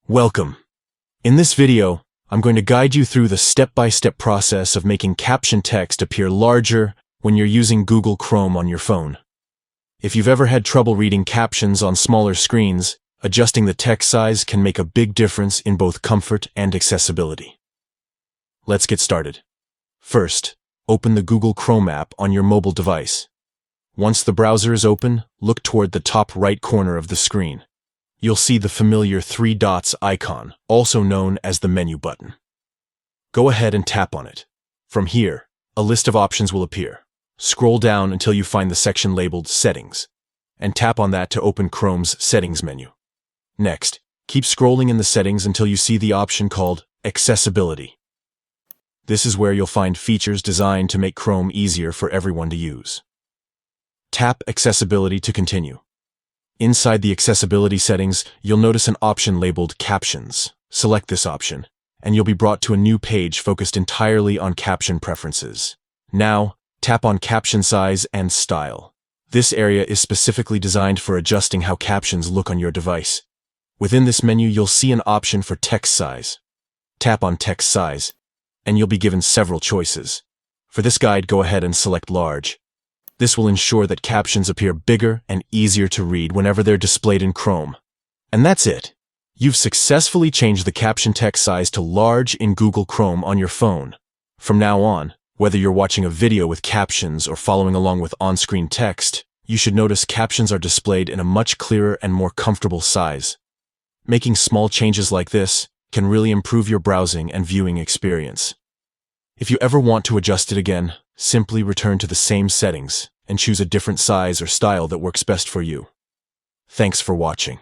Welcome. In this video, I'm going to guide you through the step-by-step process of making caption text appear larger when you're using Google Chrome on your phone. If you've ever had trouble reading captions on smaller screens, adjusting the text size can make a big difference in both comfort and accessibility. Let's get started. First, open the Google Chrome app on your mobile device. Once the browser is open, look toward the top right corner of the screen. You'll see the familiar three dots icon, also known as the menu button. Go ahead and tap on it. From here, a list of options will appear. Scroll down until you find the section labeled Settings, and tap on that to open Chrome's Settings menu. Next, keep scrolling in the settings until you see the option called Accessibility. This is where you'll find features designed to make Chrome easier for everyone to use. Tap Accessibility to continue. Inside the accessibility settings, you'll notice an option labeled Captions. Select this option, and you'll be brought to a new page focused entirely on caption preferences. Now, tap on Caption Size and Style. This area is specifically designed for adjusting how captions look on your device. Within this menu, you'll see an option for text size. Tap on Text Size, and you'll be given several choices. For this guide, go ahead and select Large. This will ensure that captions appear bigger and easier to read whenever they're displayed in Chrome. And that's it. You've successfully changed the caption text size to large in Google Chrome on your phone. From now on, whether you're watching a video with captions or following along with on-screen text, you should notice captions are displayed in a much clearer and more comfortable size. Making small changes like this can really improve your browsing and viewing experience. If you ever want to adjust it again, simply return to the same settings and choose a different size or style that works best for you. Thanks for watching.